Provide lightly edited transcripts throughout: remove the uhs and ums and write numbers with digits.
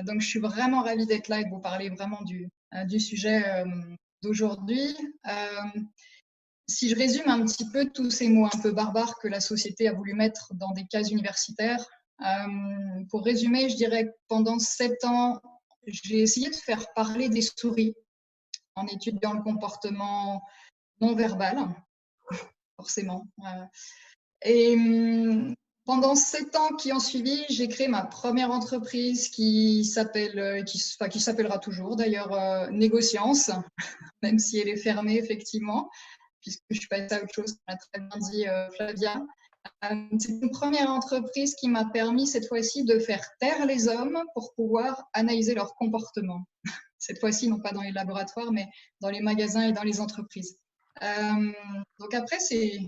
Donc, je suis vraiment ravie d'être là et de vous parler vraiment du sujet d'aujourd'hui. Si je résume un petit peu tous ces mots un peu barbares que la société a voulu mettre dans des cases universitaires, pour résumer, je dirais que pendant 7 ans, j'ai essayé de faire parler des souris en étudiant le comportement non verbal, forcément. Et pendant 7 ans qui ont suivi, j'ai créé ma première entreprise qui s'appellera toujours d'ailleurs Négociance, même si elle est fermée effectivement, puisque je suis passée à autre chose, comme l'a très bien dit Flavia. C'est une première entreprise qui m'a permis cette fois-ci de faire taire les hommes pour pouvoir analyser leur comportement. Cette fois-ci, non pas dans les laboratoires, mais dans les magasins et dans les entreprises. Donc après, c'est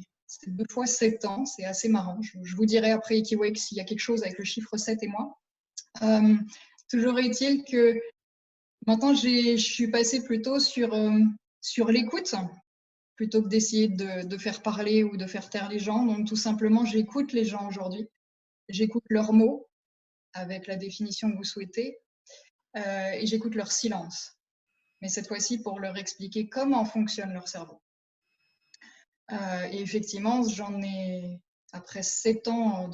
2 fois 7 ans, c'est assez marrant. Je vous dirai après Ekiwake s'il y a quelque chose avec le chiffre 7 et moi. Toujours est-il que maintenant, je suis passée plutôt sur l'écoute, plutôt que d'essayer de faire parler ou de faire taire les gens. Donc tout simplement, j'écoute les gens aujourd'hui. J'écoute leurs mots avec la définition que vous souhaitez et j'écoute leur silence. Mais cette fois-ci pour leur expliquer comment fonctionne leur cerveau. Et effectivement, j'en ai, après 7 ans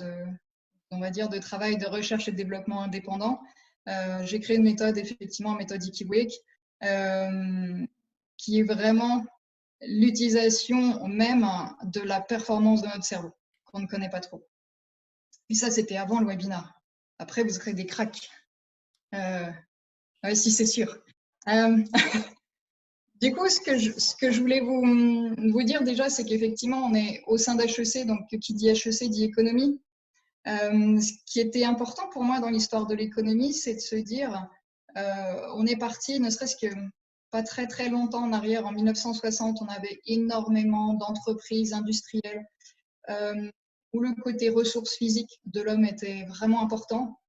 on va dire, de travail de recherche et de développement indépendant, j'ai créé une méthode, effectivement, une méthode Ekiwake, qui est vraiment l'utilisation même de la performance de notre cerveau, qu'on ne connaît pas trop. Et ça, c'était avant le webinaire. Après, vous serez des cracks. Si, c'est sûr. Du coup, ce que je voulais vous dire déjà, c'est qu'effectivement, on est au sein d'HEC, donc qui dit HEC dit économie. Ce qui était important pour moi dans l'histoire de l'économie, c'est de se dire, on est parti, ne serait-ce que pas très très longtemps en arrière, en 1960, on avait énormément d'entreprises industrielles où le côté ressources physiques de l'homme était vraiment important.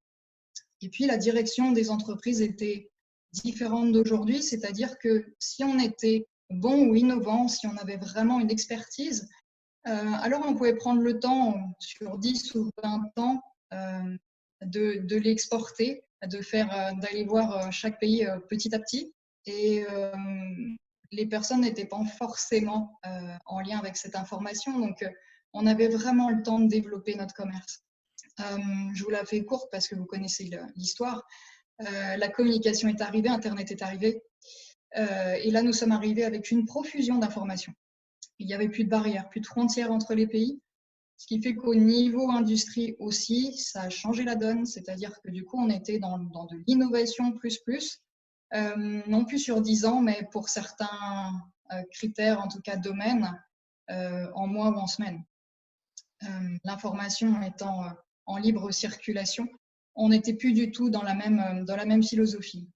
Et puis la direction des entreprises était différente d'aujourd'hui, c'est-à-dire que si on était bon ou innovant, si on avait vraiment une expertise, alors on pouvait prendre le temps sur 10 ou 20 ans de l'exporter, d'aller voir chaque pays petit à petit. Et les personnes n'étaient pas forcément en lien avec cette information, donc on avait vraiment le temps de développer notre commerce. Je vous la fais courte parce que vous connaissez l'histoire. La communication est arrivée, Internet est arrivé. Et là, nous sommes arrivés avec une profusion d'informations. Il n'y avait plus de barrières, plus de frontières entre les pays. Ce qui fait qu'au niveau industrie aussi, ça a changé la donne. C'est-à-dire que du coup, on était dans de l'innovation plus. Non plus sur 10 ans, mais pour certains critères, en tout cas domaines, en mois ou en semaines. L'information étant en libre circulation, on n'était plus du tout dans la même philosophie.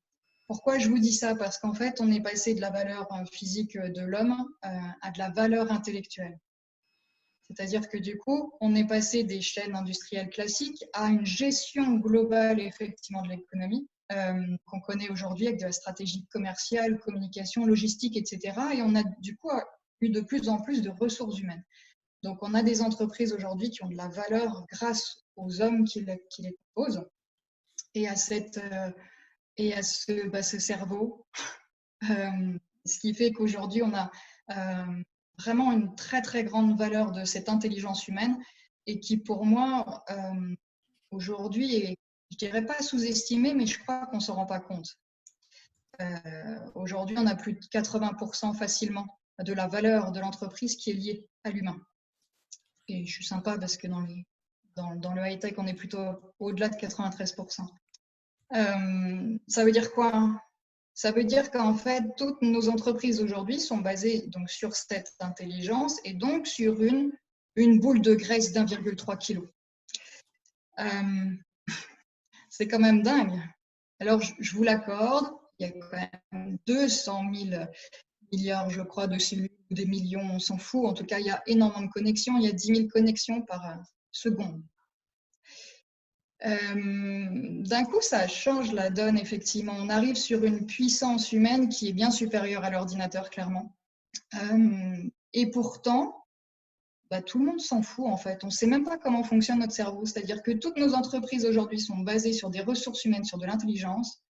Pourquoi je vous dis ça? Parce qu'en fait, on est passé de la valeur physique de l'homme à de la valeur intellectuelle. C'est-à-dire que du coup, on est passé des chaînes industrielles classiques à une gestion globale effectivement de l'économie qu'on connaît aujourd'hui avec de la stratégie commerciale, communication, logistique, etc. Et on a du coup eu de plus en plus de ressources humaines. Donc, on a des entreprises aujourd'hui qui ont de la valeur grâce aux hommes qui les composent et à ce cerveau. Ce qui fait qu'aujourd'hui, on a vraiment une très, très grande valeur de cette intelligence humaine et qui, pour moi, aujourd'hui, est, je ne dirais pas sous-estimée, mais je crois qu'on ne s'en rend pas compte. Aujourd'hui, on a plus de 80% facilement de la valeur de l'entreprise qui est liée à l'humain. Et je suis sympa parce que dans le high-tech, on est plutôt au-delà de 93%. Ça veut dire quoi? Ça veut dire qu'en fait, toutes nos entreprises aujourd'hui sont basées donc, sur cette intelligence et donc sur une boule de graisse d'1,3 kg. C'est quand même dingue. Alors, je vous l'accorde, il y a quand même 200 000 milliards, je crois, de cellules, des millions, on s'en fout. En tout cas, il y a énormément de connexions. Il y a 10 000 connexions par seconde. D'un coup, ça change la donne, effectivement. On arrive sur une puissance humaine qui est bien supérieure à l'ordinateur, clairement. Et pourtant, bah, tout le monde s'en fout en fait. On ne sait même pas comment fonctionne notre cerveau. C'est-à-dire que toutes nos entreprises aujourd'hui sont basées sur des ressources humaines, sur de l'intelligence,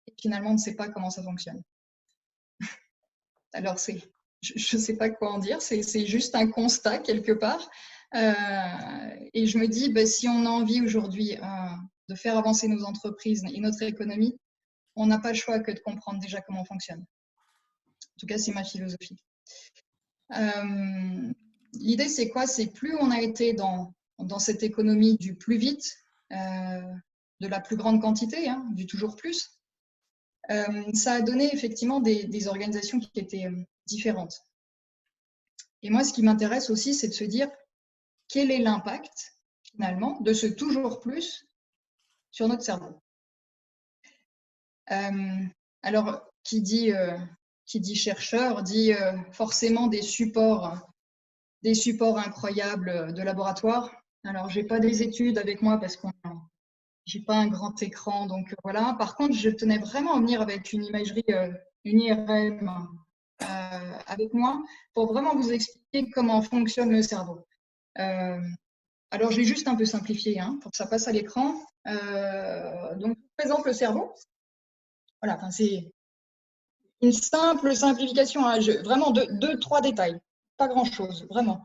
et finalement, on ne sait pas comment ça fonctionne. Alors, je ne sais pas quoi en dire, c'est juste un constat quelque part. Et je me dis, bah, si on a envie aujourd'hui de faire avancer nos entreprises et notre économie, on n'a pas le choix que de comprendre déjà comment on fonctionne. En tout cas, c'est ma philosophie. L'idée, c'est quoi? C'est plus on a été dans cette économie du plus vite, de la plus grande quantité, hein, du toujours plus, ça a donné effectivement des organisations qui étaient différentes. Et moi, ce qui m'intéresse aussi, c'est de se dire quel est l'impact, finalement, de ce toujours plus sur notre cerveau. Alors, qui dit chercheur, dit forcément des supports incroyables de laboratoire. Alors, j'ai pas des études avec moi parce que j'ai pas un grand écran, donc voilà. Par contre, je tenais vraiment à venir avec une imagerie, une IRM avec moi pour vraiment vous expliquer comment fonctionne le cerveau. Alors, je l'ai juste un peu simplifié hein, pour que ça passe à l'écran. Donc, je vous présente le cerveau. Voilà, enfin, c'est une simple simplification, hein, vraiment deux, trois détails, pas grand-chose, vraiment.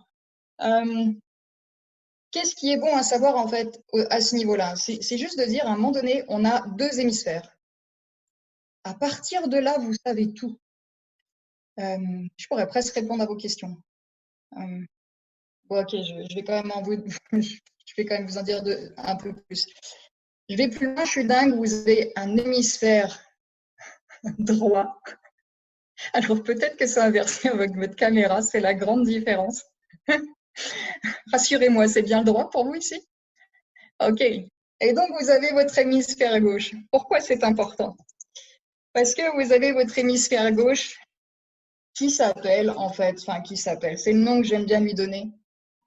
Qu'est-ce qui est bon à savoir en fait à ce niveau-là? C'est juste de dire à un moment donné, on a deux hémisphères. À partir de là, vous savez tout. Je pourrais presque répondre à vos questions. Bon, ok, je vais quand même je vais quand même vous en dire un peu plus. Je vais plus loin, je suis dingue, vous avez un hémisphère droit. Alors peut-être que c'est inversé avec votre caméra, c'est la grande différence. Rassurez-moi, c'est bien le droit pour vous ici? Ok. Et donc, vous avez votre hémisphère gauche. Pourquoi c'est important? Parce que vous avez votre hémisphère gauche qui s'appelle, en fait, enfin, qui s'appelle, c'est le nom que j'aime bien lui donner.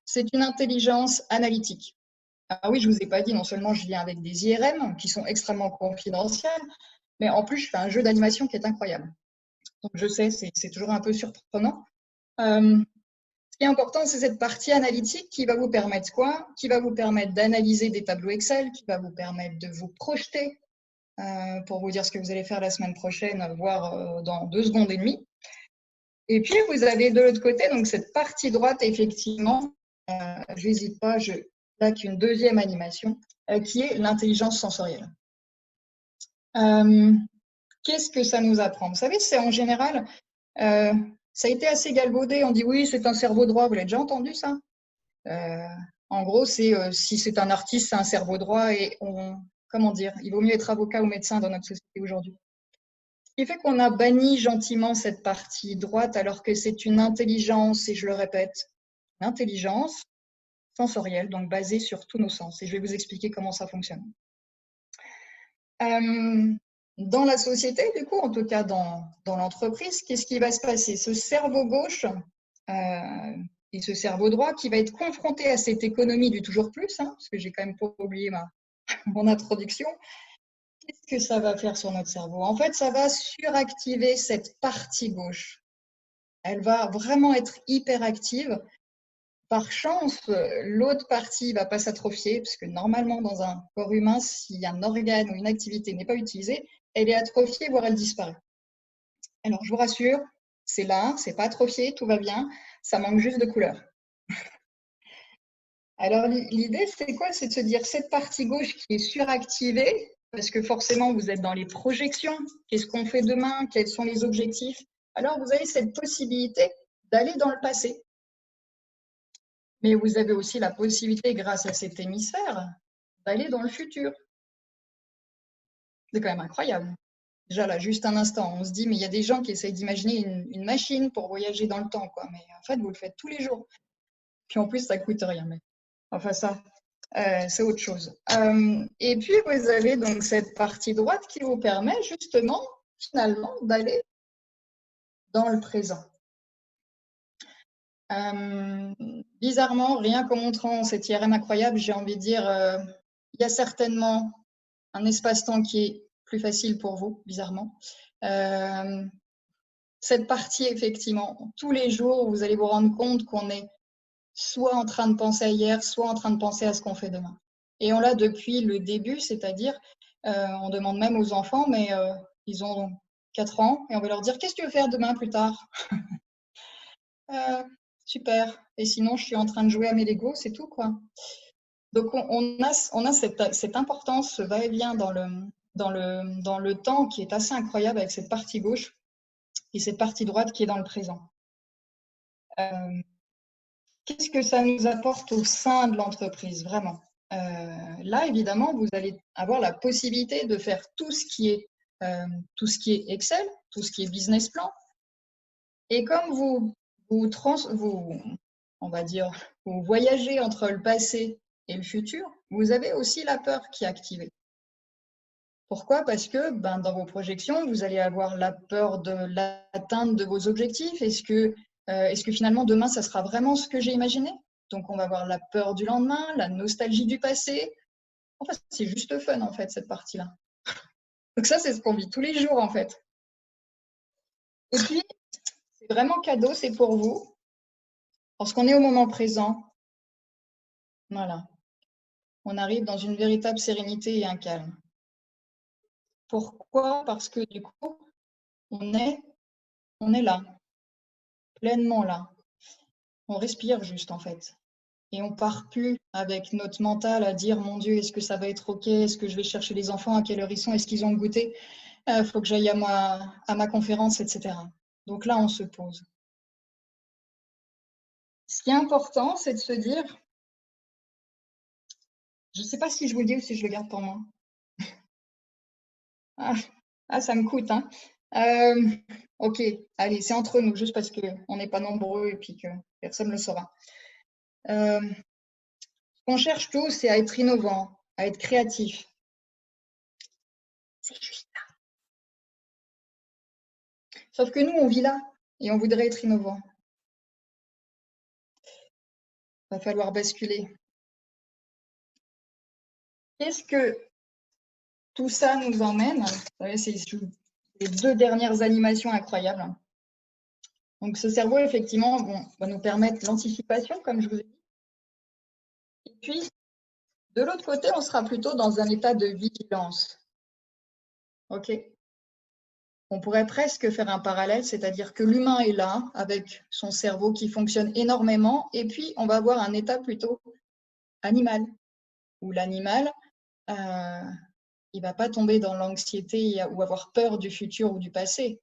C'est une intelligence analytique. Ah oui, je ne vous ai pas dit, non seulement je viens avec des IRM qui sont extrêmement confidentielles, mais en plus, je fais un jeu d'animation qui est incroyable. Donc, je sais, c'est toujours un peu surprenant. Ce qui est important, c'est cette partie analytique qui va vous permettre quoi? Qui va vous permettre d'analyser des tableaux Excel, qui va vous permettre de vous projeter pour vous dire ce que vous allez faire la semaine prochaine, voire dans 2 secondes et demie. Et puis, vous avez de l'autre côté, donc cette partie droite, effectivement, je n'hésite pas, je plaque une deuxième animation, qui est l'intelligence sensorielle. Qu'est-ce que ça nous apprend? Vous savez, c'est en général, ça a été assez galvaudé, on dit oui, c'est un cerveau droit, vous l'avez déjà entendu ça? En gros, c'est si c'est un artiste, c'est un cerveau droit et comment dire, il vaut mieux être avocat ou médecin dans notre société aujourd'hui. Ce qui fait qu'on a banni gentiment cette partie droite alors que c'est une intelligence, et je le répète, une intelligence sensorielle, donc basée sur tous nos sens. Et je vais vous expliquer comment ça fonctionne. Dans la société, du coup, en tout cas dans l'entreprise, qu'est-ce qui va se passer? Ce cerveau gauche et ce cerveau droit qui va être confronté à cette économie du toujours plus, hein, parce que j'ai quand même pas oublié mon introduction, qu'est-ce que ça va faire sur notre cerveau? En fait, ça va suractiver cette partie gauche. Elle va vraiment être hyperactive. Par chance, l'autre partie ne va pas s'atrophier, parce que normalement, dans un corps humain, si un organe ou une activité n'est pas utilisée, elle est atrophiée, voire elle disparaît. Alors, je vous rassure, c'est là, c'est pas atrophié, tout va bien, ça manque juste de couleur. Alors, l'idée, c'est quoi? C'est de se dire, cette partie gauche qui est suractivée, parce que forcément, vous êtes dans les projections, qu'est-ce qu'on fait demain, quels sont les objectifs? Alors, vous avez cette possibilité d'aller dans le passé. Mais vous avez aussi la possibilité, grâce à cet hémisphère, d'aller dans le futur. C'est quand même incroyable. Déjà là, juste un instant, on se dit, mais il y a des gens qui essayent d'imaginer une machine pour voyager dans le temps, quoi. Mais en fait, vous le faites tous les jours. Puis en plus, ça coûte rien. Mais enfin, ça, c'est autre chose. Et puis, vous avez donc cette partie droite qui vous permet justement, finalement, d'aller dans le présent. Bizarrement, rien qu'en montrant cette IRM incroyable, j'ai envie de dire, il y a certainement un espace-temps qui est plus facile pour vous, bizarrement. Cette partie, effectivement, tous les jours, vous allez vous rendre compte qu'on est soit en train de penser à hier, soit en train de penser à ce qu'on fait demain. Et on l'a depuis le début, c'est-à-dire, on demande même aux enfants, mais ils ont 4 ans, et on va leur dire, qu'est-ce que tu veux faire demain plus tard? Super. Et sinon, je suis en train de jouer à mes Legos, c'est tout, quoi. Donc, on a cette importance, ce va-et-vient dans le temps qui est assez incroyable avec cette partie gauche et cette partie droite qui est dans le présent. Qu'est-ce que ça nous apporte au sein de l'entreprise, vraiment? Là, évidemment, vous allez avoir la possibilité de faire tout ce qui est Excel, tout ce qui est business plan. Et comme on va dire, vous voyagez entre le passé et le futur, vous avez aussi la peur qui est activée. Pourquoi? Parce que dans vos projections, vous allez avoir la peur de l'atteinte de vos objectifs. Est-ce que finalement demain, ça sera vraiment ce que j'ai imaginé? Donc, on va avoir la peur du lendemain, la nostalgie du passé. Enfin, c'est juste fun, en fait, cette partie-là. Donc ça, c'est ce qu'on vit tous les jours, en fait. Et puis, c'est vraiment cadeau, c'est pour vous. Lorsqu'on est au moment présent, voilà, on arrive dans une véritable sérénité et un calme. Pourquoi? Parce que du coup, on est là, pleinement là. On respire juste, en fait. Et on part plus avec notre mental à dire, mon Dieu, est-ce que ça va être OK? Est-ce que je vais chercher les enfants? À quelle heure ils sont? Est-ce qu'ils ont goûté? Faut que j'aille à ma conférence, etc. Donc là, on se pose. Ce qui est important, c'est de se dire, je ne sais pas si je vous le dis ou si je le garde pour moi. Ça me coûte, hein. OK, allez, c'est entre nous, juste parce qu'on n'est pas nombreux et puis que personne ne le saura. Ce qu'on cherche tous, c'est à être innovant, à être créatif. C'est juste ça. Sauf que nous, on vit là et on voudrait être innovant. Va falloir basculer. Qu'est-ce que tout ça nous emmène? Vous savez, c'est les 2 dernières animations incroyables. Donc, ce cerveau, effectivement, va nous permettre l'anticipation, comme je vous ai dit. Et puis, de l'autre côté, on sera plutôt dans un état de vigilance. OK? On pourrait presque faire un parallèle, c'est-à-dire que l'humain est là, avec son cerveau qui fonctionne énormément, et puis on va avoir un état plutôt animal, où l'animal, il ne va pas tomber dans l'anxiété ou avoir peur du futur ou du passé.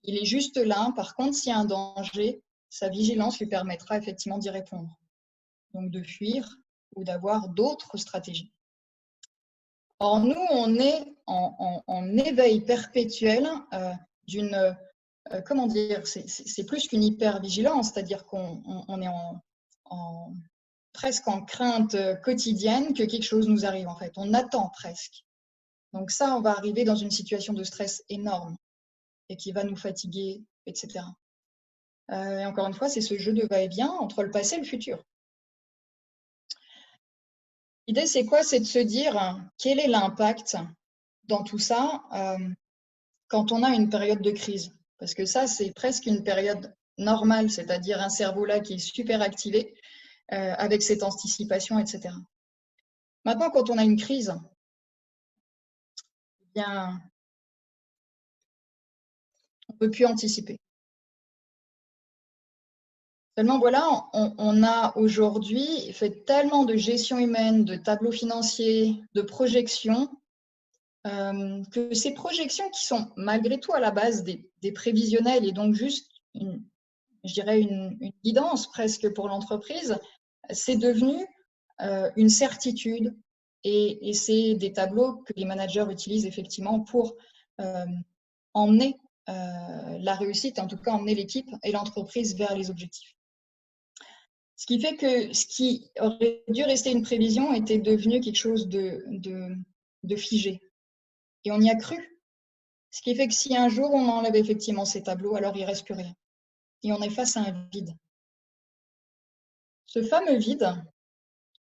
Il est juste là. Par contre, s'il y a un danger, sa vigilance lui permettra effectivement d'y répondre. Donc de fuir ou d'avoir d'autres stratégies. Or, nous, on est en éveil perpétuel d'une, comment dire, c'est plus qu'une hypervigilance, c'est-à-dire qu'on est presque en crainte quotidienne que quelque chose nous arrive, en fait. On attend presque. Donc ça, on va arriver dans une situation de stress énorme et qui va nous fatiguer, etc. Et encore une fois, c'est ce jeu de va-et-vient entre le passé et le futur. L'idée, c'est quoi? C'est de se dire quel est l'impact dans tout ça quand on a une période de crise. Parce que ça, c'est presque une période normale, c'est-à-dire un cerveau là qui est super activé avec cette anticipation, etc. Maintenant, quand on a une crise, eh bien, on ne peut plus anticiper. Seulement, voilà, on a aujourd'hui fait tellement de gestion humaine, de tableaux financiers, de projections, que ces projections qui sont malgré tout à la base des prévisionnels et donc juste, je dirais, une guidance presque pour l'entreprise, c'est devenu une certitude et c'est des tableaux que les managers utilisent effectivement pour emmener la réussite, en tout cas emmener l'équipe et l'entreprise vers les objectifs. Ce qui fait que ce qui aurait dû rester une prévision était devenu quelque chose de figé. Et on y a cru. Ce qui fait que si un jour on enlève effectivement ces tableaux, alors il ne reste plus rien. Et on est face à un vide. Ce fameux vide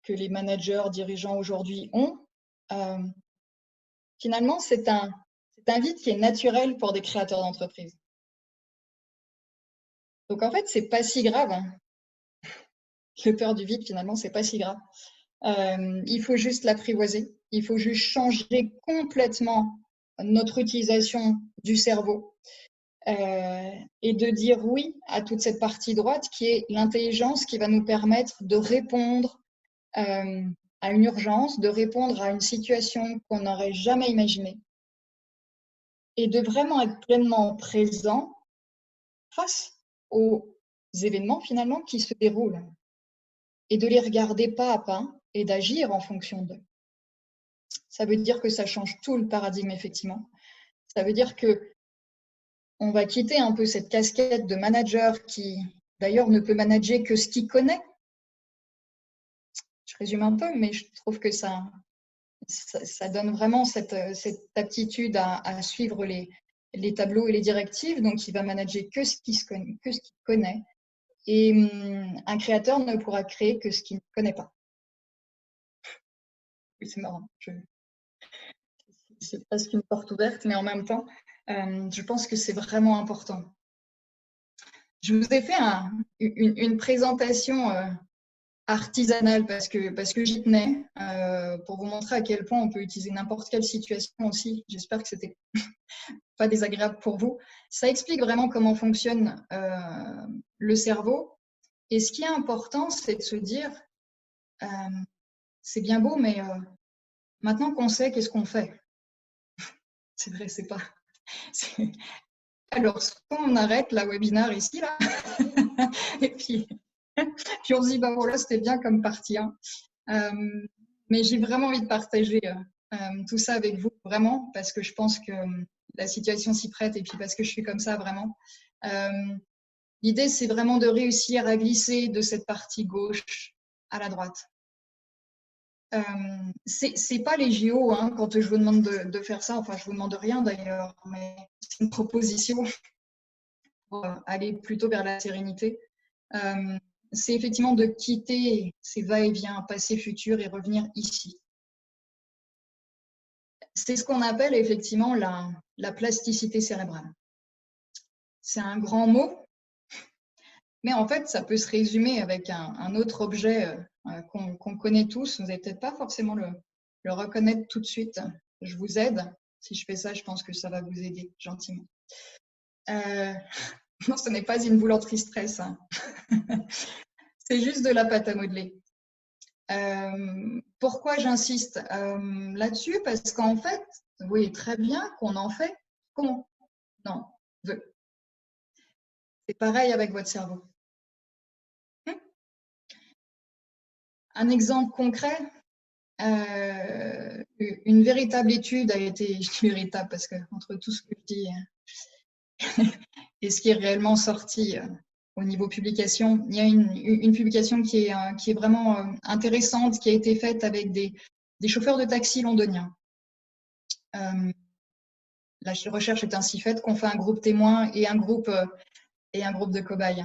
que les managers, dirigeants aujourd'hui ont, finalement, c'est un vide qui est naturel pour des créateurs d'entreprise. Donc en fait, ce n'est pas si grave. Le peur du vide, finalement, c'est pas si grave. Il faut juste l'apprivoiser. Il faut juste changer complètement notre utilisation du cerveau et de dire oui à toute cette partie droite qui est l'intelligence qui va nous permettre de répondre à une urgence, de répondre à une situation qu'on n'aurait jamais imaginée et de vraiment être pleinement présent face aux événements finalement qui se déroulent et de les regarder pas à pas et d'agir en fonction d'eux. Ça veut dire que ça change tout le paradigme, effectivement. Ça veut dire que on va quitter un peu cette casquette de manager qui, d'ailleurs, ne peut manager que ce qu'il connaît. Je résume un peu, mais je trouve que ça donne vraiment cette aptitude à suivre les tableaux et les directives. Donc, il va manager que ce qu'il connaît. Et un créateur ne pourra créer que ce qu'il ne connaît pas. Oui, c'est marrant. C'est presque une porte ouverte, mais en même temps, je pense que c'est vraiment important. Je vous ai fait une présentation artisanale parce que j'y tenais, pour vous montrer à quel point on peut utiliser n'importe quelle situation aussi. J'espère que c'était pas désagréable pour vous. Ça explique vraiment comment fonctionne le cerveau. Et ce qui est important, c'est de se dire, c'est bien beau, mais maintenant qu'on sait, qu'est-ce qu'on fait? C'est vrai, c'est pas... Alors, soit on arrête la webinaire ici, là, et puis on se dit, bah voilà, c'était bien comme partie 1. Mais j'ai vraiment envie de partager tout ça avec vous, vraiment, parce que je pense que la situation s'y prête, et puis parce que je suis comme ça, vraiment. L'idée, c'est vraiment de réussir à glisser de cette partie gauche à la droite. C'est pas les JO, hein, quand je vous demande de faire ça, enfin, je vous demande rien d'ailleurs, mais c'est une proposition pour aller plutôt vers la sérénité. C'est effectivement de quitter ces va-et-vient passé-futur et revenir ici. C'est ce qu'on appelle effectivement la plasticité cérébrale. C'est un grand mot, mais en fait, ça peut se résumer avec un autre objet qu'on connaît tous. Vous n'allez peut-être pas forcément le reconnaître tout de suite. Je vous aide. Si je fais ça, je pense que ça va vous aider gentiment. Non, ce n'est pas une boule stress. Hein. C'est juste de la pâte à modeler. Pourquoi j'insiste là-dessus? Parce qu'en fait, vous voyez très bien qu'on en fait qu'on en veut. C'est pareil avec votre cerveau. Un exemple concret, une véritable étude a été, je dis véritable parce que entre tout ce que je dis et ce qui est réellement sorti au niveau publication, il y a une publication qui est vraiment intéressante, qui a été faite avec des chauffeurs de taxi londoniens. La recherche est ainsi faite qu'on fait un groupe témoin et un groupe de cobayes.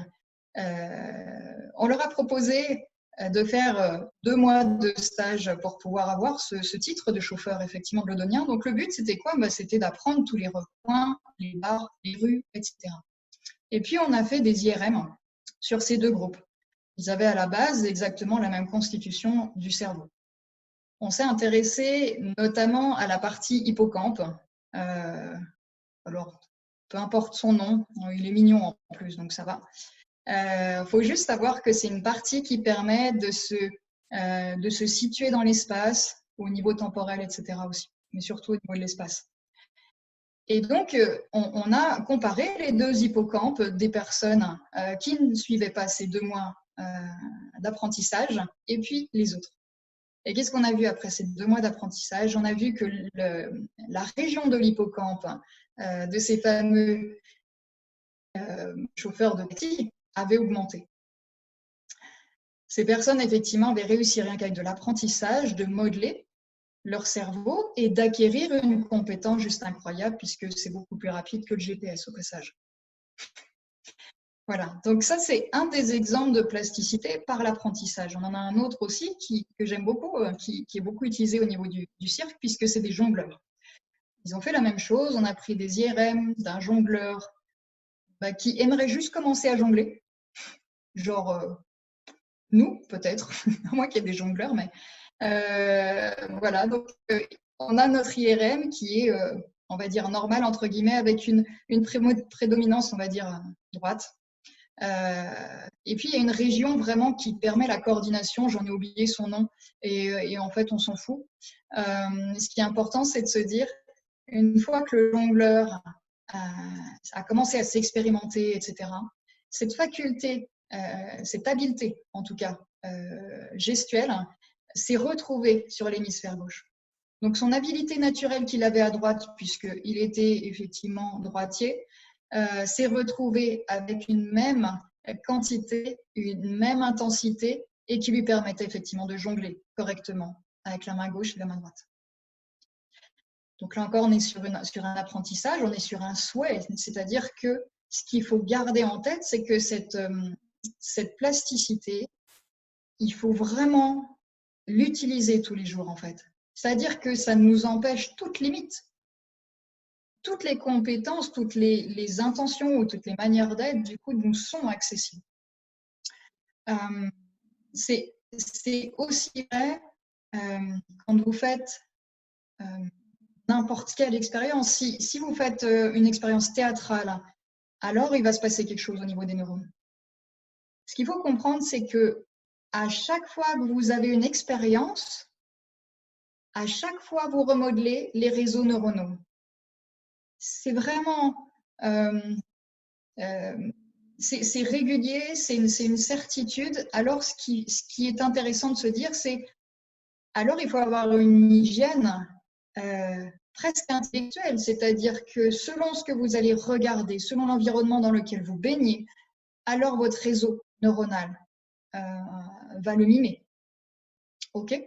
On leur a proposé de faire 2 mois de stage pour pouvoir avoir ce titre de chauffeur effectivement de londonien. Donc le but, c'était quoi? C'était d'apprendre tous les recoins, les bars, les rues, etc. Et puis on a fait des IRM sur ces 2 groupes. Ils avaient à la base exactement la même constitution du cerveau. On s'est intéressé notamment à la partie hippocampe. Alors, peu importe son nom, il est mignon en plus, donc ça va. Faut juste savoir que c'est une partie qui permet de se situer dans l'espace, au niveau temporel, etc. aussi, mais surtout au niveau de l'espace. Et donc, on a comparé les 2 hippocampes des personnes qui ne suivaient pas ces 2 mois d'apprentissage et puis les autres. Et qu'est-ce qu'on a vu après ces 2 mois d'apprentissage? On a vu que la région de l'hippocampe de ces fameux chauffeurs de taxi avait augmenté. Ces personnes, effectivement, avaient réussi rien qu'avec de l'apprentissage, de modeler leur cerveau et d'acquérir une compétence juste incroyable puisque c'est beaucoup plus rapide que le GPS au passage. Voilà, donc ça c'est un des exemples de plasticité par l'apprentissage. On en a un autre aussi que j'aime beaucoup, qui est beaucoup utilisé au niveau du cirque puisque c'est des jongleurs. Ils ont fait la même chose, on a pris des IRM d'un jongleur qui aimerait juste commencer à jongler, genre nous, peut-être, à moins qu'il y ait des jongleurs, mais voilà. Donc, on a notre IRM qui est, on va dire, normal, entre guillemets, avec une prédominance, on va dire, droite. Et puis, il y a une région vraiment qui permet la coordination. J'en ai oublié son nom et en fait, on s'en fout. Ce qui est important, c'est de se dire, une fois que le jongleur a commencé à s'expérimenter, etc., cette faculté, cette habileté, en tout cas, gestuelle, s'est retrouvée sur l'hémisphère gauche. Donc, son habilité naturelle qu'il avait à droite, puisqu'il était effectivement droitier, s'est retrouvée avec une même quantité, une même intensité, et qui lui permettait effectivement de jongler correctement avec la main gauche et la main droite. Donc là encore, on est sur un apprentissage, on est sur un souhait, c'est-à-dire que ce qu'il faut garder en tête, c'est que cette plasticité, il faut vraiment l'utiliser tous les jours en fait. C'est-à-dire que ça nous empêche toute limite. Toutes les compétences, toutes les intentions ou toutes les manières d'être, du coup, nous sont accessibles. C'est aussi vrai quand vous faites n'importe quelle expérience. Si vous faites une expérience théâtrale, alors il va se passer quelque chose au niveau des neurones. Ce qu'il faut comprendre, c'est que à chaque fois que vous avez une expérience, à chaque fois vous remodelez les réseaux neuronaux. C'est vraiment c'est régulier, c'est une certitude. Alors, ce qui est intéressant de se dire, c'est alors il faut avoir une hygiène presque intellectuelle, c'est-à-dire que selon ce que vous allez regarder, selon l'environnement dans lequel vous baignez, alors votre réseau neuronal va le mimer. OK?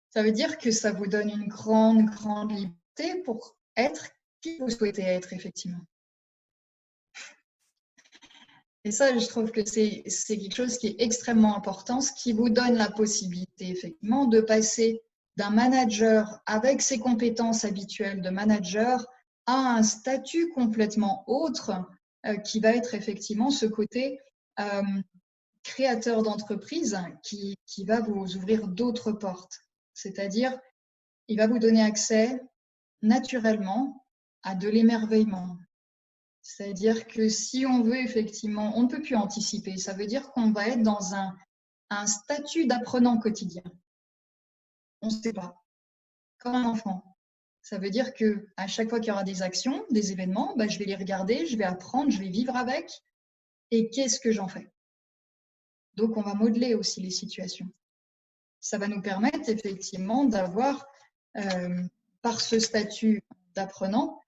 Ça veut dire que ça vous donne une grande, grande liberté pour être qui vous souhaitez être, effectivement. Et ça, je trouve que c'est quelque chose qui est extrêmement important, ce qui vous donne la possibilité, effectivement, de passer d'un manager avec ses compétences habituelles de manager à un statut complètement autre qui va être effectivement ce côté créateur d'entreprise qui va vous ouvrir d'autres portes. C'est-à-dire, il va vous donner accès naturellement à de l'émerveillement. C'est-à-dire que si on veut effectivement, on ne peut plus anticiper. Ça veut dire qu'on va être dans un statut d'apprenant quotidien. On ne sait pas. Comme un enfant. Ça veut dire qu'à chaque fois qu'il y aura des actions, des événements, bah, je vais les regarder, je vais apprendre, je vais vivre avec. Et qu'est-ce que j'en fais? Donc, on va modeler aussi les situations. Ça va nous permettre effectivement d'avoir, par ce statut d'apprenant,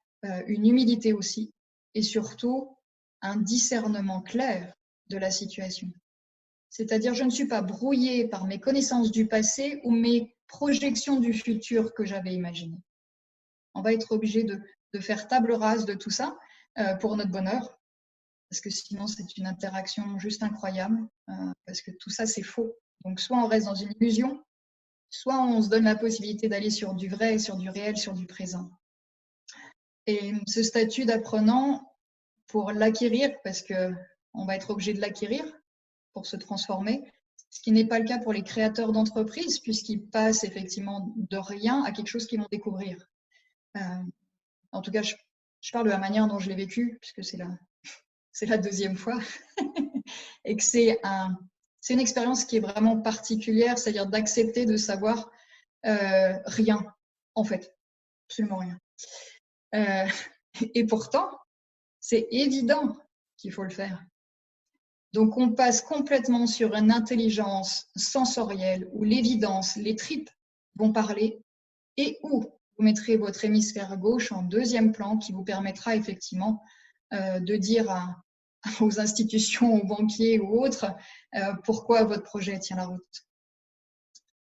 une humilité aussi, et surtout un discernement clair de la situation. C'est-à-dire, je ne suis pas brouillée par mes connaissances du passé ou mes projections du futur que j'avais imaginées. On va être obligé de faire table rase de tout ça pour notre bonheur, parce que sinon, c'est une interaction juste incroyable, parce que tout ça, c'est faux. Donc, soit on reste dans une illusion, soit on se donne la possibilité d'aller sur du vrai, sur du réel, sur du présent. Et ce statut d'apprenant, pour l'acquérir, parce qu'on va être obligé de l'acquérir pour se transformer, ce qui n'est pas le cas pour les créateurs d'entreprises, puisqu'ils passent effectivement de rien à quelque chose qu'ils vont découvrir. En tout cas, je parle de la manière dont je l'ai vécu, puisque c'est la deuxième fois, et que c'est une expérience qui est vraiment particulière, c'est-à-dire d'accepter de savoir rien, en fait, absolument rien. Et pourtant, c'est évident qu'il faut le faire. Donc, on passe complètement sur une intelligence sensorielle où l'évidence, les tripes vont parler et où vous mettrez votre hémisphère gauche en deuxième plan qui vous permettra effectivement de dire aux institutions, aux banquiers ou autres pourquoi votre projet tient la route.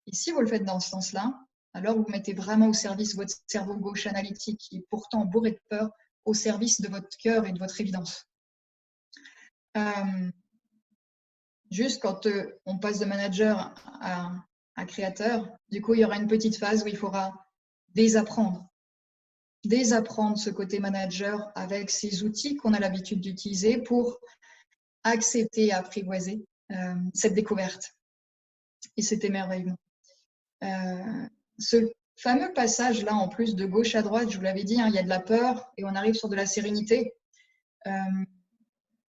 Et si vous le faites dans ce sens-là, alors vous mettez vraiment au service votre cerveau gauche analytique qui est pourtant bourré de peur, au service de votre cœur et de votre évidence. Juste quand on passe de manager à créateur, du coup, il y aura une petite phase où il faudra désapprendre ce côté manager avec ces outils qu'on a l'habitude d'utiliser pour accepter et apprivoiser cette découverte et cet émerveillement. Ce fameux passage-là, en plus de gauche à droite, je vous l'avais dit, hein, il y a de la peur et on arrive sur de la sérénité.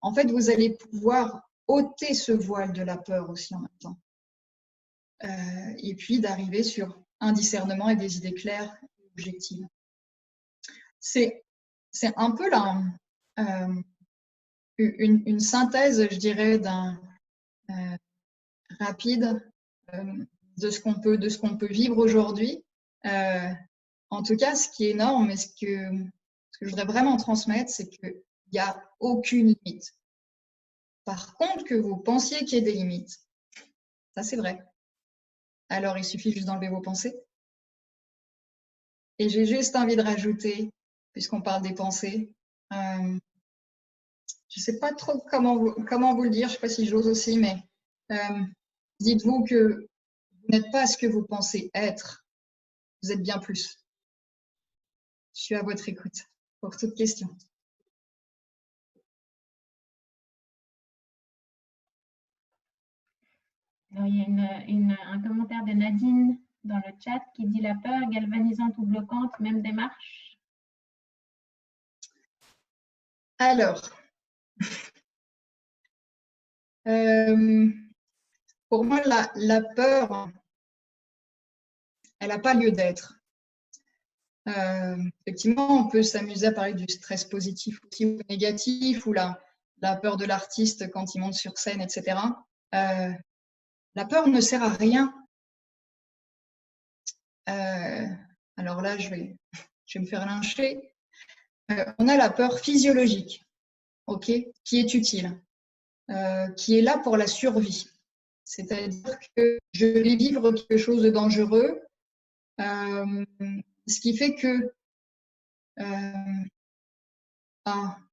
En fait, vous allez pouvoir ôter ce voile de la peur aussi en même temps. Et puis d'arriver sur un discernement et des idées claires et objectives. C'est un peu là une synthèse, je dirais, d'un rapide de ce qu'on peut vivre aujourd'hui. En tout cas, ce qui est énorme et ce que je voudrais vraiment transmettre, c'est qu'il n'y a aucune limite. Par contre, que vous pensiez qu'il y ait des limites, ça c'est vrai. Alors, il suffit juste d'enlever vos pensées. Et j'ai juste envie de rajouter, puisqu'on parle des pensées, je ne sais pas trop comment vous le dire, je ne sais pas si j'ose aussi, mais dites-vous que vous n'êtes pas ce que vous pensez être, vous êtes bien plus. Je suis à votre écoute pour toute question. Alors, il y a un commentaire de Nadine dans le chat qui dit la peur galvanisante ou bloquante, même démarche. Alors, pour moi, la peur, elle n'a pas lieu d'être. Effectivement, on peut s'amuser à parler du stress positif ou négatif, ou la peur de l'artiste quand il monte sur scène, etc. La peur ne sert à rien. Alors là, je vais me faire lyncher. On a la peur physiologique, ok, qui est utile, qui est là pour la survie. C'est-à-dire que je vais vivre quelque chose de dangereux, ce qui fait que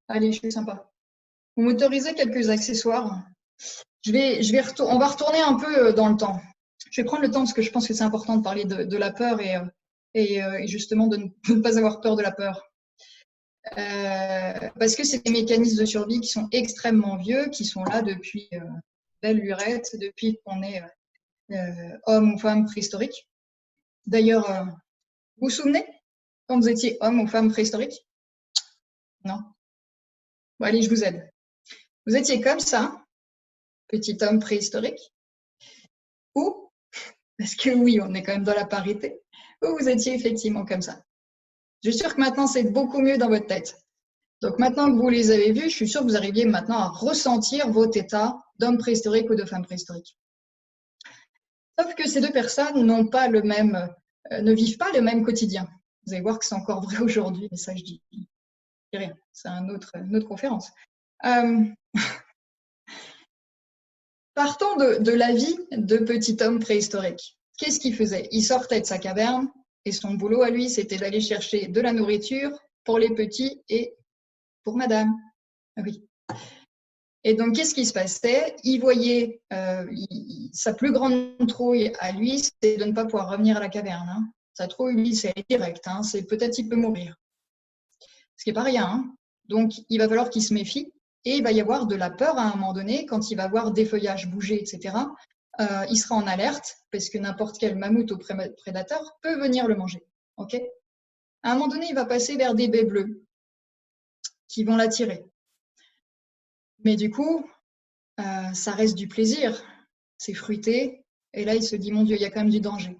allez, je suis sympa. Vous m'autorisez quelques accessoires. On va retourner un peu dans le temps. Je vais prendre le temps parce que je pense que c'est important de parler de la peur et justement de ne pas avoir peur de la peur. Parce que c'est des mécanismes de survie qui sont extrêmement vieux, qui sont là depuis belle lurette, depuis qu'on est homme ou femme préhistorique. D'ailleurs, vous vous souvenez quand vous étiez homme ou femme préhistorique? Non? Bon, allez, je vous aide. Vous étiez comme ça, petit homme préhistorique, ou, parce que oui, on est quand même dans la parité, ou vous étiez effectivement comme ça. Je suis sûre que maintenant, c'est beaucoup mieux dans votre tête. Donc maintenant que vous les avez vus, je suis sûre que vous arriviez maintenant à ressentir votre état d'homme préhistorique ou de femme préhistorique. Sauf que ces deux personnes n'ont pas le même, ne vivent pas le même quotidien. Vous allez voir que c'est encore vrai aujourd'hui, mais ça, je dis rien. C'est une autre conférence. Partons de la vie de petit homme préhistorique. Qu'est-ce qu'il faisait? Il sortait de sa caverne et son boulot à lui, c'était d'aller chercher de la nourriture pour les petits et pour madame. Oui. Et donc, qu'est-ce qui se passait? Il voyait sa plus grande trouille à lui, c'est de ne pas pouvoir revenir à la caverne. Hein. Sa trouille, lui, c'est direct. Hein. C'est peut-être qu'il peut mourir. Ce qui n'est pas rien. Hein. Donc, il va falloir qu'il se méfie. Et il va y avoir de la peur à un moment donné, quand il va voir des feuillages bouger, etc. Il sera en alerte, parce que n'importe quel mammouth ou prédateur peut venir le manger. Okay, à un moment donné, il va passer vers des baies bleues qui vont l'attirer. Mais du coup, ça reste du plaisir. C'est fruité. Et là, il se dit, mon Dieu, il y a quand même du danger.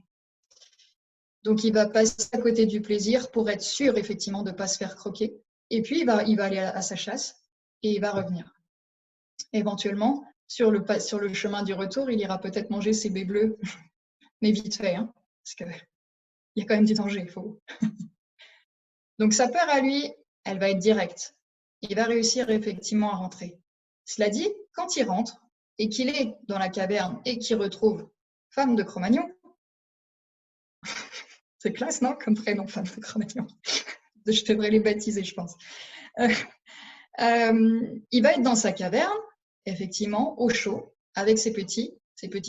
Donc, il va passer à côté du plaisir pour être sûr, effectivement, de ne pas se faire croquer. Et puis, il va aller à sa chasse et il va revenir. Éventuellement, sur le chemin du retour, il ira peut-être manger ses baies bleues, mais vite fait, hein, parce qu'il y a quand même du danger. Donc, sa peur à lui, elle va être directe. Il va réussir effectivement à rentrer. Cela dit, quand il rentre et qu'il est dans la caverne et qu'il retrouve Femme de Cro-Magnon, c'est classe, non, comme prénom, Femme de Cro-Magnon. Je devrais les baptiser, je pense. Il va être dans sa caverne, effectivement, au chaud, avec ses petits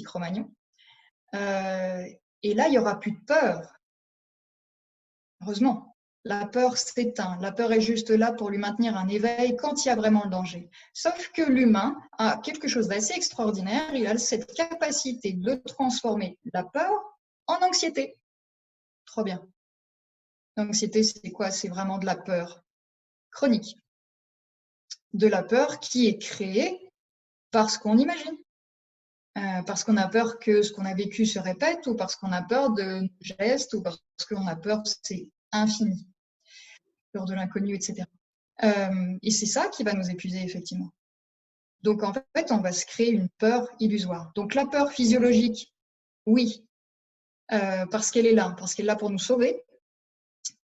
Cro-Magnons. Et là, il n'y aura plus de peur. Heureusement. La peur s'éteint. La peur est juste là pour lui maintenir un éveil quand il y a vraiment le danger. Sauf que l'humain a quelque chose d'assez extraordinaire. Il a cette capacité de transformer la peur en anxiété. Trop bien. L'anxiété, c'est quoi? C'est vraiment de la peur chronique. De la peur qui est créée parce qu'on imagine. Parce qu'on a peur que ce qu'on a vécu se répète, ou parce qu'on a peur de gestes, ou parce qu'on a peur, c'est infini. Peur de l'inconnu, etc. Et c'est ça qui va nous épuiser, effectivement. Donc, en fait, on va se créer une peur illusoire. Donc, la peur physiologique, oui, parce qu'elle est là pour nous sauver.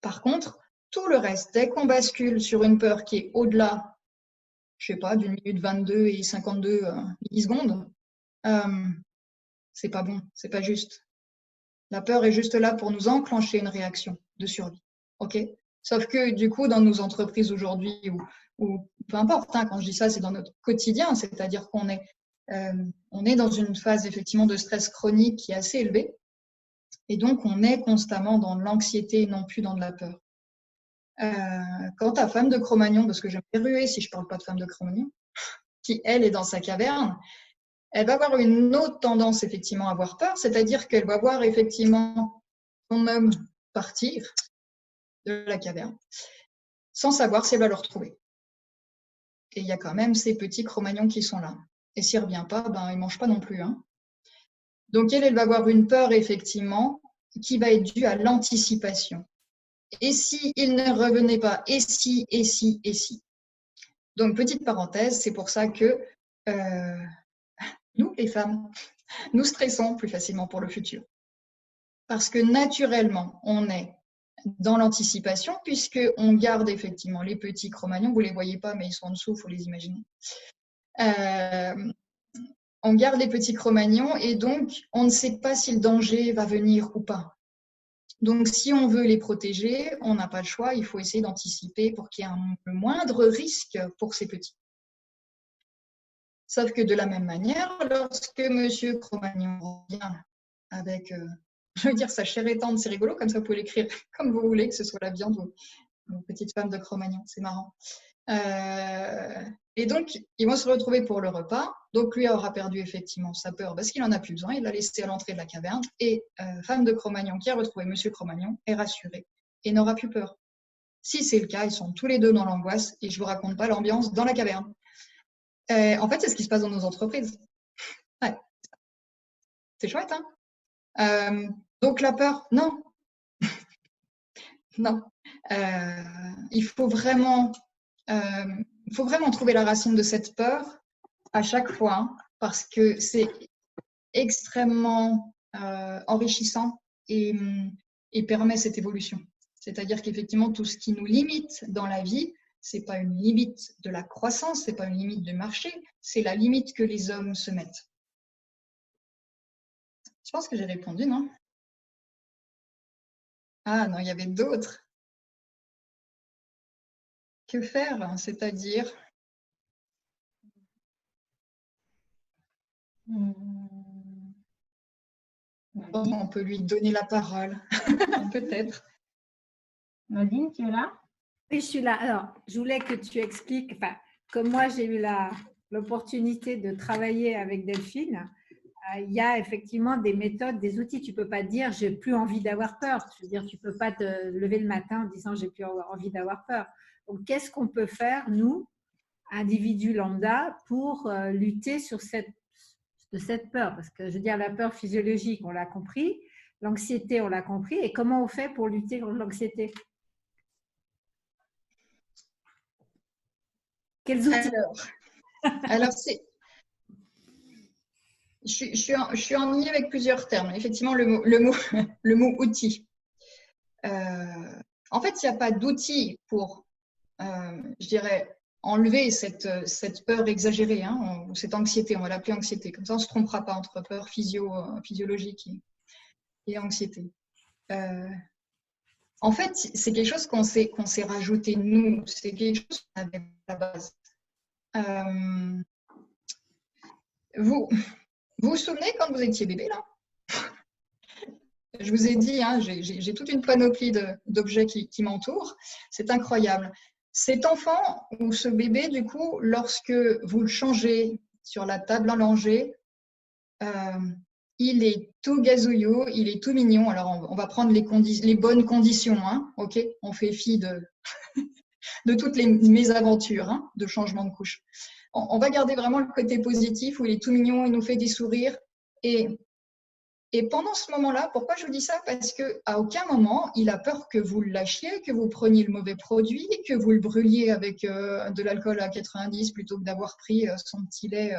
Par contre, tout le reste, dès qu'on bascule sur une peur qui est au-delà, je sais pas, d'une minute 22 et 52 millisecondes, c'est pas bon, c'est pas juste. La peur est juste là pour nous enclencher une réaction de survie. OK? Sauf que du coup, dans nos entreprises aujourd'hui, ou peu importe, hein, quand je dis ça, c'est dans notre quotidien, c'est-à-dire qu'on est, on est dans une phase effectivement de stress chronique qui est assez élevée. Et donc, on est constamment dans l'anxiété et non plus dans de la peur. Quant à Femme de Cro-Magnon, parce que je vais me ruer si je ne parle pas de Femme de Cro-Magnon, qui, elle, est dans sa caverne, elle va avoir une autre tendance effectivement à avoir peur, c'est-à-dire qu'elle va voir effectivement son homme partir de la caverne sans savoir si elle va le retrouver. Et il y a quand même ces petits Cro-Magnons qui sont là. Et s'il ne revient pas, ben, il ne mange pas non plus. Hein. Donc elle va avoir une peur effectivement qui va être due à l'anticipation. Et si il ne revenait pas? Et si, et si, et si? Donc petite parenthèse, c'est pour ça que nous, les femmes, nous stressons plus facilement pour le futur. Parce que naturellement, on est dans l'anticipation, puisqu'on garde effectivement les petits Cro-Magnons. Vous ne les voyez pas, mais ils sont en dessous, il faut les imaginer. On garde les petits Cro-Magnons et donc, on ne sait pas si le danger va venir ou pas. Donc, si on veut les protéger, on n'a pas le choix, il faut essayer d'anticiper pour qu'il y ait le moindre risque pour ces petits. Sauf que de la même manière, lorsque Monsieur Cro-Magnon revient avec, je veux dire, sa chair et tendre, c'est rigolo, comme ça vous pouvez l'écrire comme vous voulez, que ce soit la viande ou une petite femme de Cro-Magnon, c'est marrant. Et donc, ils vont se retrouver pour le repas. Donc, lui aura perdu effectivement sa peur parce qu'il n'en a plus besoin. Il l'a laissé à l'entrée de la caverne. Et femme de Cro-Magnon qui a retrouvé Monsieur Cro-Magnon est rassurée et n'aura plus peur. Si c'est le cas, ils sont tous les deux dans l'angoisse et je ne vous raconte pas l'ambiance dans la caverne. En fait, c'est ce qui se passe dans nos entreprises. Ouais. C'est chouette, hein? Donc, la peur, non. Non. Il faut vraiment trouver la racine de cette peur à chaque fois, hein, parce que c'est extrêmement enrichissant et permet cette évolution. C'est-à-dire qu'effectivement, tout ce qui nous limite dans la vie, ce n'est pas une limite de la croissance, ce n'est pas une limite du marché, c'est la limite que les hommes se mettent. Je pense que j'ai répondu, non? Ah non, il y avait d'autres. Que faire, c'est-à-dire? On peut lui donner la parole, peut-être. Nadine, tu es là? Oui, je suis là. Alors, je voulais que tu expliques, enfin, comme moi, j'ai eu l'opportunité de travailler avec Delphine. Il y a effectivement des méthodes, des outils. Tu ne peux pas dire j'ai plus envie d'avoir peur. Je veux dire, tu ne peux pas te lever le matin en disant j'ai plus envie d'avoir peur. Donc, qu'est-ce qu'on peut faire, nous, individus lambda, pour lutter sur cette peur? Parce que je veux dire, la peur physiologique, on l'a compris. L'anxiété, on l'a compris. Et comment on fait pour lutter contre l'anxiété? Quels outils? Alors je suis ennuyée avec plusieurs termes. Effectivement, le mot outil. En fait, il n'y a pas d'outil pour, je dirais, enlever cette peur exagérée, hein, ou cette anxiété. On va l'appeler anxiété. Comme ça, on ne se trompera pas entre peur physiologique et anxiété. En fait, c'est quelque chose qu'on s'est rajouté nous. C'est quelque chose qu'on avait à la base. Vous vous souvenez quand vous étiez bébé, là? Je vous ai dit, hein, j'ai toute une panoplie d'objets qui m'entourent. C'est incroyable. Cet enfant ou ce bébé, du coup, lorsque vous le changez sur la table à langer, il est tout gazouillot, il est tout mignon. Alors, on va prendre les bonnes conditions. Hein, ok, on fait fi de toutes les mésaventures, hein, de changement de couche. On va garder vraiment le côté positif où il est tout mignon, il nous fait des sourires. Et pendant ce moment-là, pourquoi je vous dis ça? Parce qu'à aucun moment, il a peur que vous le lâchiez, que vous preniez le mauvais produit, que vous le brûliez avec de l'alcool à 90 plutôt que d'avoir pris son petit lait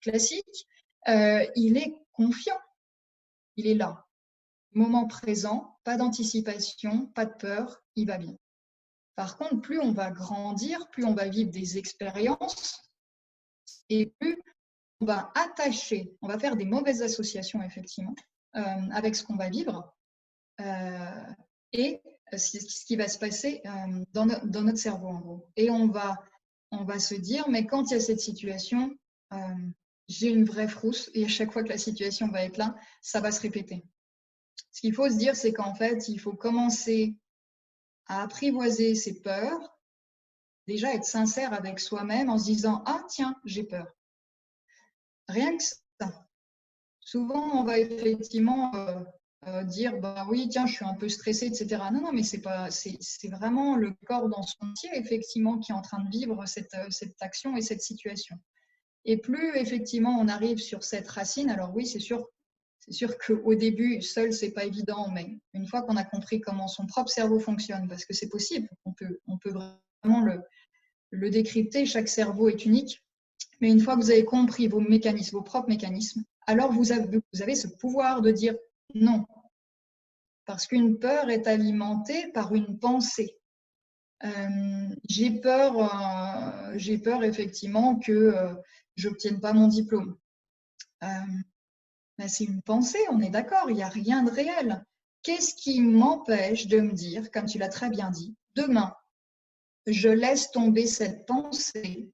classique. Il est confiant. Il est là. Moment présent, pas d'anticipation, pas de peur, il va bien. Par contre, plus on va grandir, plus on va vivre des expériences et plus on va attacher, on va faire des mauvaises associations effectivement avec ce qu'on va vivre et ce qui va se passer dans notre cerveau en gros. Et on va se dire, mais quand il y a cette situation, j'ai une vraie frousse et à chaque fois que la situation va être là, ça va se répéter. Ce qu'il faut se dire, c'est qu'en fait, il faut commencer à apprivoiser ses peurs, déjà être sincère avec soi-même en se disant « Ah tiens, j'ai peur ». Rien que ça. Souvent, on va effectivement dire bah oui, tiens, je suis un peu stressée, etc. Non, mais c'est vraiment le corps dans son entier, effectivement, qui est en train de vivre cette action et cette situation. Et plus, effectivement, on arrive sur cette racine, alors oui, c'est sûr qu'au début, seul, c'est pas évident, mais une fois qu'on a compris comment son propre cerveau fonctionne, parce que c'est possible, on peut vraiment le décrypter, chaque cerveau est unique. Mais une fois que vous avez compris vos mécanismes, vos propres mécanismes, alors vous avez ce pouvoir de dire non. Parce qu'une peur est alimentée par une pensée. J'ai peur effectivement que je n'obtienne pas mon diplôme. Ben c'est une pensée, on est d'accord, il n'y a rien de réel. Qu'est-ce qui m'empêche de me dire, comme tu l'as très bien dit, demain, je laisse tomber cette pensée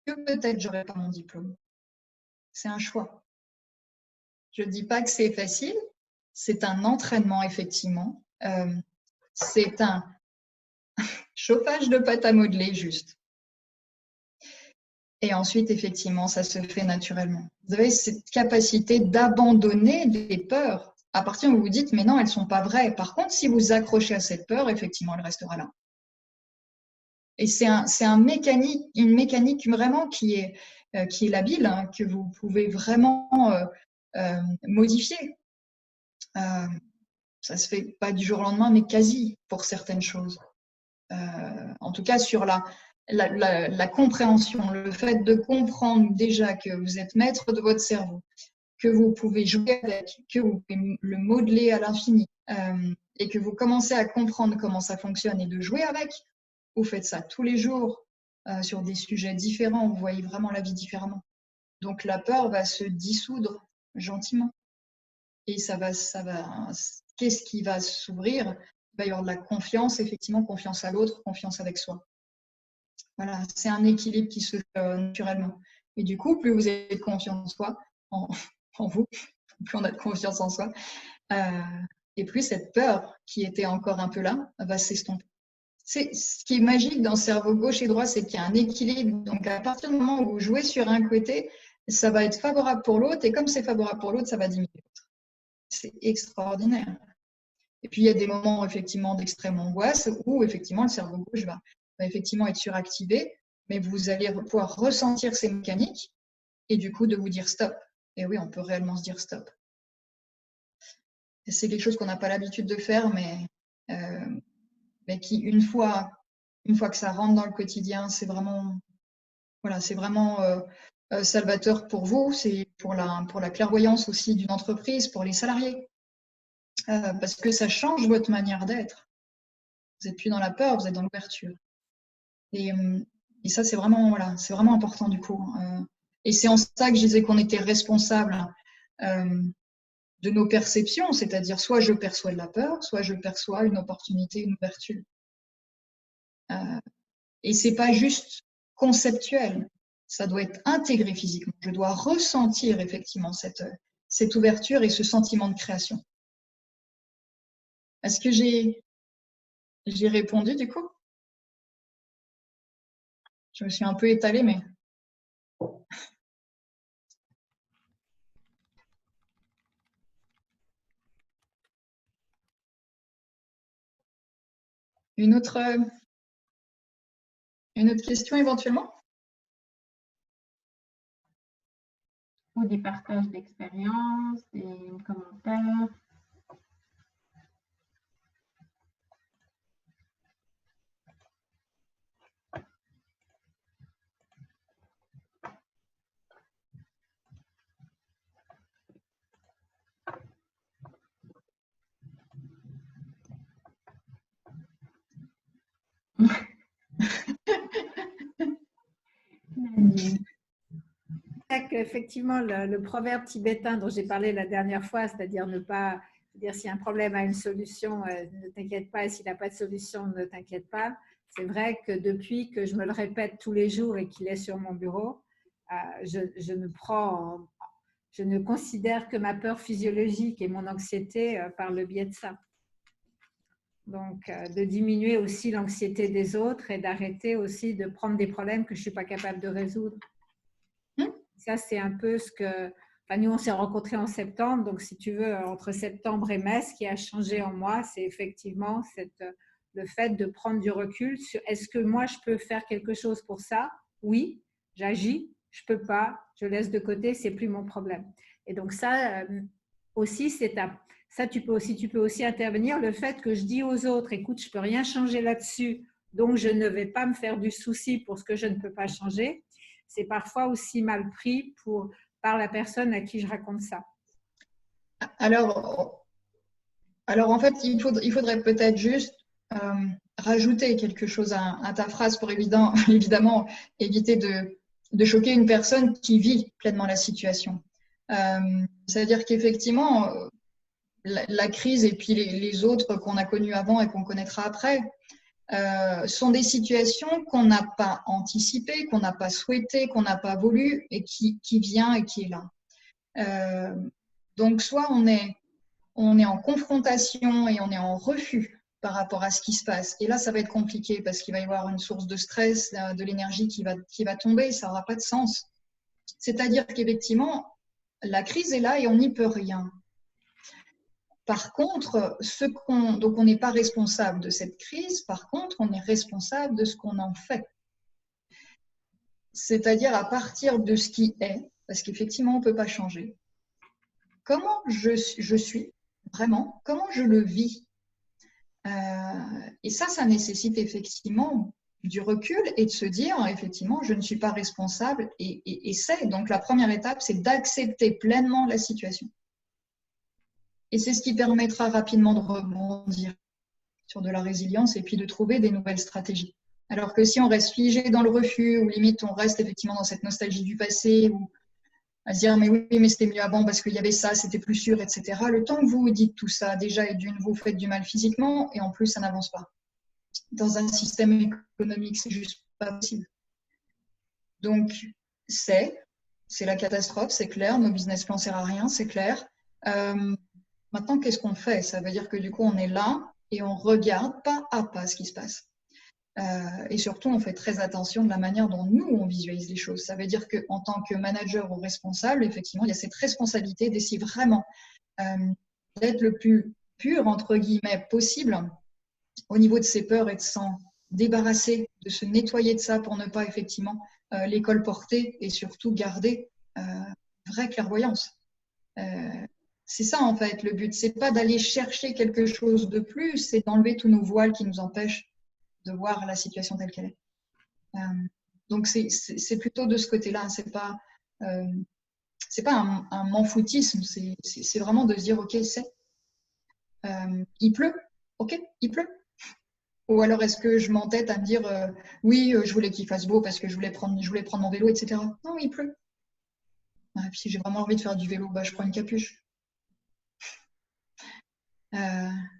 que peut-être je n'aurai pas mon diplôme. C'est un choix. Je ne dis pas que c'est facile, c'est un entraînement, effectivement. C'est un chauffage de pâte à modeler, juste. Et ensuite, effectivement, ça se fait naturellement. Vous avez cette capacité d'abandonner les peurs à partir où vous dites, mais non, elles ne sont pas vraies. Par contre, si vous accrochez à cette peur, effectivement, elle restera là. Et c'est une mécanique vraiment qui est labile, hein, que vous pouvez vraiment modifier. Ça se fait pas du jour au lendemain, mais quasi pour certaines choses. En tout cas, sur la compréhension, le fait de comprendre déjà que vous êtes maître de votre cerveau, que vous pouvez jouer avec, que vous pouvez le modeler à l'infini, et que vous commencez à comprendre comment ça fonctionne et de jouer avec, vous faites ça tous les jours sur des sujets différents, vous voyez vraiment la vie différemment. Donc la peur va se dissoudre gentiment. Et qu'est-ce qui va s'ouvrir? Il va y avoir de la confiance, effectivement, confiance à l'autre, confiance avec soi. Voilà, c'est un équilibre qui se fait naturellement. Et du coup, plus vous avez confiance en soi, en vous, plus on a de confiance en soi, et plus cette peur qui était encore un peu là va s'estomper. Ce qui est magique dans le cerveau gauche et droit, c'est qu'il y a un équilibre. Donc, à partir du moment où vous jouez sur un côté, ça va être favorable pour l'autre, et comme c'est favorable pour l'autre, ça va diminuer l'autre. C'est extraordinaire. Et puis, il y a des moments effectivement d'extrême angoisse où effectivement le cerveau gauche va effectivement être suractivé, mais vous allez pouvoir ressentir ces mécaniques et du coup de vous dire stop. Et oui, on peut réellement se dire stop. C'est quelque chose qu'on n'a pas l'habitude de faire, mais qui, une fois que ça rentre dans le quotidien, c'est vraiment, voilà, c'est vraiment salvateur pour vous, c'est pour la clairvoyance aussi d'une entreprise, pour les salariés. Parce que ça change votre manière d'être. Vous n'êtes plus dans la peur, vous êtes dans l'ouverture. Et ça, c'est vraiment, voilà, c'est vraiment important du coup. Et c'est en ça que je disais qu'on était responsable de nos perceptions, c'est-à-dire soit je perçois de la peur, soit je perçois une opportunité, une ouverture. Et c'est pas juste conceptuel, ça doit être intégré physiquement. Je dois ressentir effectivement cette ouverture et ce sentiment de création. Est-ce que j'ai répondu du coup? Je me suis un peu étalée, mais… Une autre question éventuellement? Ou des partages d'expériences, des commentaires. Nadine. Effectivement, le proverbe tibétain dont j'ai parlé la dernière fois, c'est-à-dire ne pas dire si un problème a une solution, ne t'inquiète pas, et s'il n'a pas de solution, ne t'inquiète pas. C'est vrai que depuis que je me le répète tous les jours et qu'il est sur mon bureau, je ne considère que ma peur physiologique et mon anxiété par le biais de ça. Donc, de diminuer aussi l'anxiété des autres et d'arrêter aussi de prendre des problèmes que je ne suis pas capable de résoudre. Ça, c'est un peu ce que… Enfin, nous, on s'est rencontrés en septembre. Donc, si tu veux, entre septembre et mai, ce qui a changé en moi, c'est effectivement le fait de prendre du recul sur est-ce que moi, je peux faire quelque chose pour ça? Oui, j'agis. Je ne peux pas. Je laisse de côté. Ce n'est plus mon problème. Et donc, ça aussi, ça, tu peux aussi intervenir. Le fait que je dis aux autres, écoute, je ne peux rien changer là-dessus. Donc, je ne vais pas me faire du souci pour ce que je ne peux pas changer. C'est parfois aussi mal pris par la personne à qui je raconte ça. Alors en fait, il faudrait peut-être juste rajouter quelque chose à ta phrase pour évidemment éviter de choquer une personne qui vit pleinement la situation. C'est-à-dire qu'effectivement, la crise et puis les autres qu'on a connues avant et qu'on connaîtra après, sont des situations qu'on n'a pas anticipées, qu'on n'a pas souhaitées, qu'on n'a pas voulu et qui vient et qui est là. Donc, soit on est en confrontation et on est en refus par rapport à ce qui se passe. Et là, ça va être compliqué parce qu'il va y avoir une source de stress, de l'énergie qui va tomber, ça n'aura pas de sens. C'est-à-dire qu'effectivement, la crise est là et on n'y peut rien. Par contre, donc on n'est pas responsable de cette crise, par contre, on est responsable de ce qu'on en fait. C'est-à-dire à partir de ce qui est, parce qu'effectivement, on ne peut pas changer. Comment je suis vraiment, comment je le vis. Et ça nécessite effectivement du recul et de se dire, effectivement, je ne suis pas responsable et c'est. Donc la première étape, c'est d'accepter pleinement la situation. Et c'est ce qui permettra rapidement de rebondir sur de la résilience et puis de trouver des nouvelles stratégies. Alors que si on reste figé dans le refus ou limite on reste effectivement dans cette nostalgie du passé ou à se dire mais oui, mais c'était mieux avant parce qu'il y avait ça, c'était plus sûr, etc. Le temps que vous dites tout ça, déjà, et d'une, vous faites du mal physiquement et en plus, ça n'avance pas. Dans un système économique, c'est juste pas possible. Donc, c'est la catastrophe, c'est clair. Nos business plans ne servent à rien, c'est clair. Maintenant, qu'est-ce qu'on fait? Ça veut dire que du coup, on est là et on regarde pas à pas ce qui se passe. Et surtout, on fait très attention de la manière dont nous, on visualise les choses. Ça veut dire qu'en tant que manager ou responsable, effectivement, il y a cette responsabilité d'essayer vraiment d'être le plus pur, entre guillemets, possible au niveau de ses peurs et de s'en débarrasser, de se nettoyer de ça pour ne pas effectivement les colporter et surtout garder vraie clairvoyance. C'est ça en fait le but. C'est pas d'aller chercher quelque chose de plus, c'est d'enlever tous nos voiles qui nous empêchent de voir la situation telle qu'elle est. Donc c'est plutôt de ce côté-là. C'est pas un m'en-foutisme. C'est vraiment de se dire ok, il pleut, ok, il pleut. Ou alors est-ce que je m'entête à me dire oui, je voulais qu'il fasse beau parce que je voulais prendre mon vélo, etc. Non, il pleut. Et puis si j'ai vraiment envie de faire du vélo, je prends une capuche.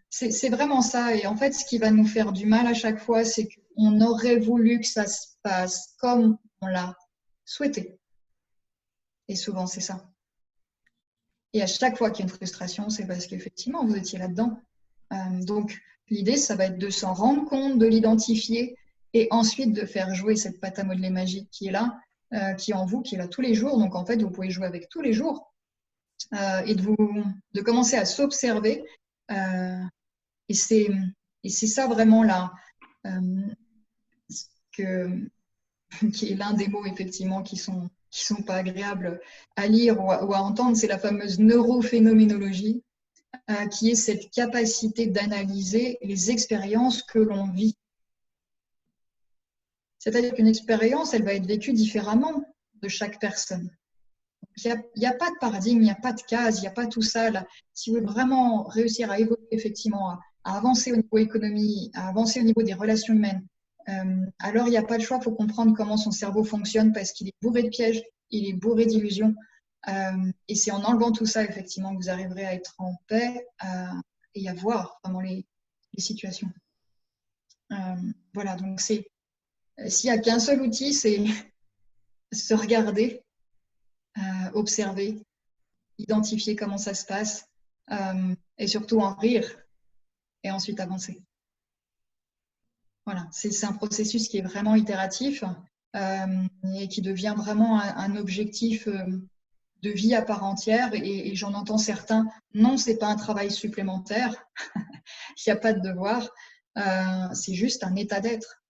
C'est vraiment ça. Et en fait, ce qui va nous faire du mal à chaque fois, c'est qu'on aurait voulu que ça se passe comme on l'a souhaité. Et souvent, c'est ça. Et à chaque fois qu'il y a une frustration, c'est parce qu'effectivement, vous étiez là-dedans. Donc, l'idée, ça va être de s'en rendre compte, de l'identifier et ensuite de faire jouer cette pâte à modeler magique qui est là, qui est en vous, qui est là tous les jours. Donc, en fait, vous pouvez jouer avec tous les jours et de commencer à s'observer. Et c'est ça vraiment là, qui est l'un des mots effectivement qui sont pas agréables à lire ou à entendre, c'est la fameuse neurophénoménologie, qui est cette capacité d'analyser les expériences que l'on vit. C'est-à-dire qu'une expérience, elle va être vécue différemment de chaque personne. Il n'y a pas de paradigme, il n'y a pas de case, il n'y a pas tout ça. Là. Si vous voulez vraiment réussir à évoluer, effectivement, à avancer au niveau économie, à avancer au niveau des relations humaines, alors il n'y a pas de choix, il faut comprendre comment son cerveau fonctionne parce qu'il est bourré de pièges, il est bourré d'illusions. Et c'est en enlevant tout ça, effectivement, que vous arriverez à être en paix et à voir vraiment les situations. Voilà, donc s'il n'y a qu'un seul outil, c'est se regarder, observer, identifier comment ça se passe et surtout en rire et ensuite avancer. Voilà, c'est un processus qui est vraiment itératif et qui devient vraiment un objectif de vie à part entière et j'en entends certains, non, c'est pas un travail supplémentaire, il n'y a pas de devoir, c'est juste un état d'être.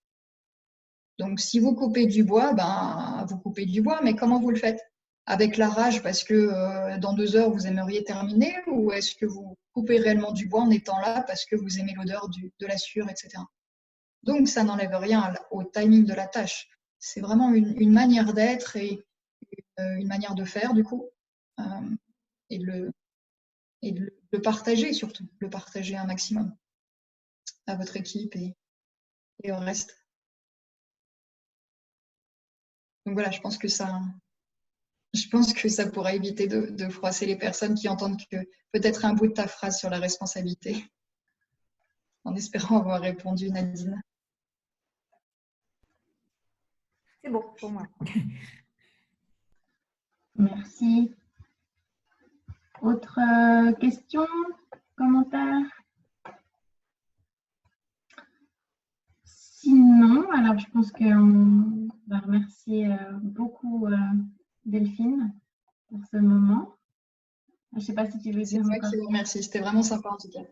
Donc, si vous coupez du bois, ben, vous coupez du bois, mais comment vous le faites? Avec la rage parce que dans 2 heures, vous aimeriez terminer ou est-ce que vous coupez réellement du bois en étant là parce que vous aimez l'odeur de la sueur, etc. Donc, ça n'enlève rien au timing de la tâche. C'est vraiment une manière d'être et une manière de faire, du coup, et de le partager surtout, le partager un maximum à votre équipe et au reste. Donc voilà, je pense que ça pourra éviter de froisser les personnes qui entendent que peut-être un bout de ta phrase sur la responsabilité, en espérant avoir répondu, Nadine. C'est bon pour moi. Merci. Autre question, commentaire? Sinon, alors je pense qu'on va remercier beaucoup Delphine pour ce moment. Je ne sais pas si tu veux dire C'est moi encore. qui vous remercie, c'était vraiment sympa en tout cas.